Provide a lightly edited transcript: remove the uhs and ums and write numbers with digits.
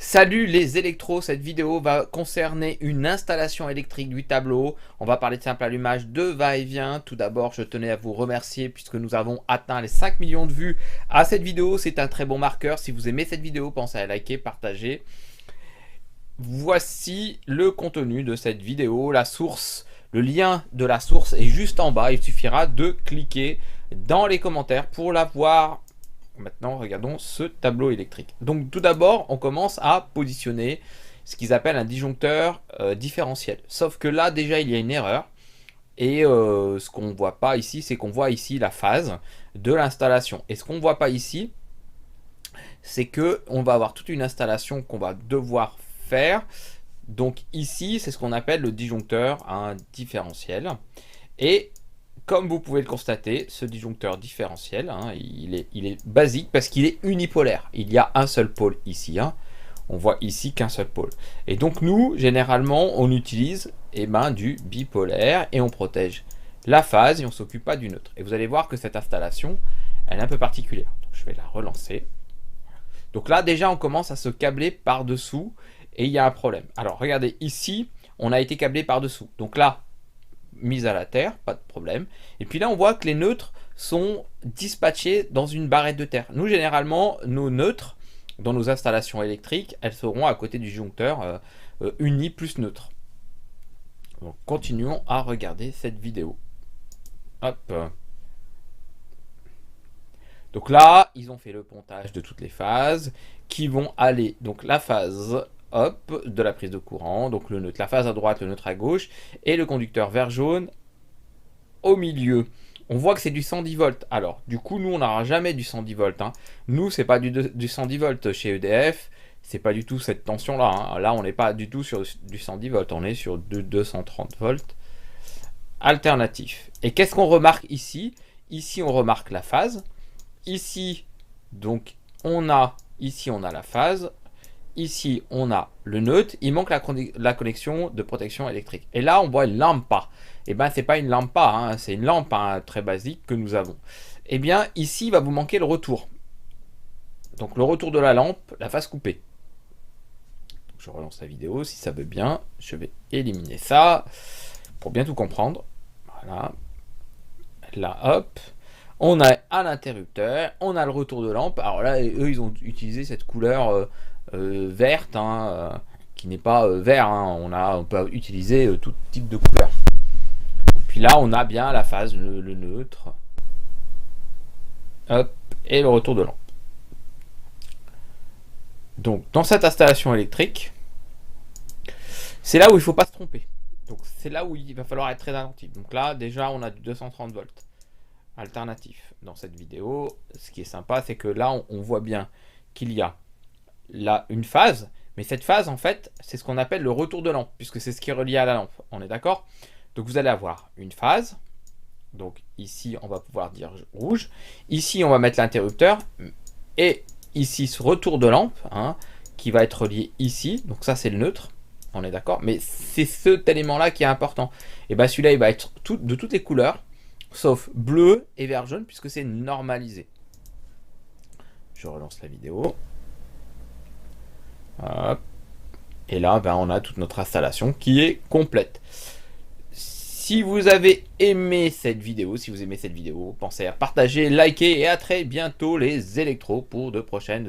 Salut les électros, cette vidéo va concerner une installation électrique du tableau. On va parler de simple allumage de va-et-vient. Tout d'abord, je tenais à vous remercier puisque nous avons atteint les 5 millions de vues à cette vidéo. C'est un très bon marqueur. Si vous aimez cette vidéo, pensez à liker, partager. Voici le contenu de cette vidéo. La source, le lien de la source est juste en bas. Il suffira de cliquer dans les commentaires pour la voir. Maintenant, regardons ce tableau électrique. Donc, tout d'abord, on commence à positionner ce qu'ils appellent un disjoncteur différentiel. Sauf que là, déjà, il y a une erreur. Et ce qu'on ne voit pas ici, c'est qu'on voit ici la phase de l'installation. Et ce qu'on ne voit pas ici, c'est qu'on va avoir toute une installation qu'on va devoir faire. Donc ici, c'est ce qu'on appelle le disjoncteur un différentiel. Et comme vous pouvez le constater, ce disjoncteur différentiel, il est basique parce qu'il est unipolaire. Il y a un seul pôle ici. On voit ici qu'un seul pôle. Et donc nous, généralement, on utilise du bipolaire et on protège la phase et on ne s'occupe pas du neutre. Et vous allez voir que cette installation, elle est un peu particulière. Donc, je vais la relancer. Donc là, déjà, on commence à se câbler par-dessous et il y a un problème. Alors, regardez, ici, on a été câblé par-dessous. Donc là, mise à la terre, pas de problème. Et puis là, on voit que les neutres sont dispatchés dans une barrette de terre. Nous, généralement, nos neutres, dans nos installations électriques, elles seront à côté du disjoncteur uni plus neutre. Donc, continuons à regarder cette vidéo. Hop. Donc là, ils ont fait le pontage de toutes les phases qui vont aller. Donc la phase hop, de la prise de courant, donc le neutre, la phase à droite, le neutre à gauche, et le conducteur vert jaune au milieu. On voit que c'est du 110 volts. Alors, du coup, nous, on n'aura jamais du 110 volts. Nous, c'est pas du 110 volts chez EDF. C'est pas du tout cette tension-là. Là, on n'est pas du tout sur du 110 volts. On est sur du 230 volts alternatif. Et qu'est-ce qu'on remarque ici? Ici, on remarque la phase. Ici, donc, on a la phase. Ici, on a le neutre. Il manque la connexion de protection électrique. Et là, on voit une lampa. Et bien, c'est pas une lampa, c'est une lampe très basique que nous avons. Et bien, ici, il va vous manquer le retour. Donc, le retour de la lampe, la phase coupée. Donc, je relance la vidéo, si ça veut bien. Je vais éliminer ça pour bien tout comprendre. Voilà. Là, hop. On a un interrupteur, on a le retour de lampe. Alors là, eux, ils ont utilisé cette couleur verte, qui n'est pas vert. On peut utiliser tout type de couleur. Puis là, on a bien la phase, le neutre. Hop, et le retour de lampe. Donc, dans cette installation électrique, c'est là où il ne faut pas se tromper. Donc, c'est là où il va falloir être très attentif. Donc là, déjà, on a du 230 volts alternatif dans cette vidéo. Ce qui est sympa, c'est que là, on voit bien qu'il y a là une phase, mais cette phase, en fait, c'est ce qu'on appelle le retour de lampe, puisque c'est ce qui est relié à la lampe. On est d'accord? Donc, vous allez avoir une phase. Donc, ici, on va pouvoir dire rouge. Ici, on va mettre l'interrupteur. Et ici, ce retour de lampe, qui va être relié ici. Donc, ça, c'est le neutre. On est d'accord? Mais c'est cet élément-là qui est important. Et bien, celui-là, il va être de toutes les couleurs, sauf bleu et vert jaune, puisque c'est normalisé. Je relance la vidéo. Hop. Et là, on a toute notre installation qui est complète. Si vous avez aimé cette vidéo, pensez à partager, liker et à très bientôt les électros pour de prochaines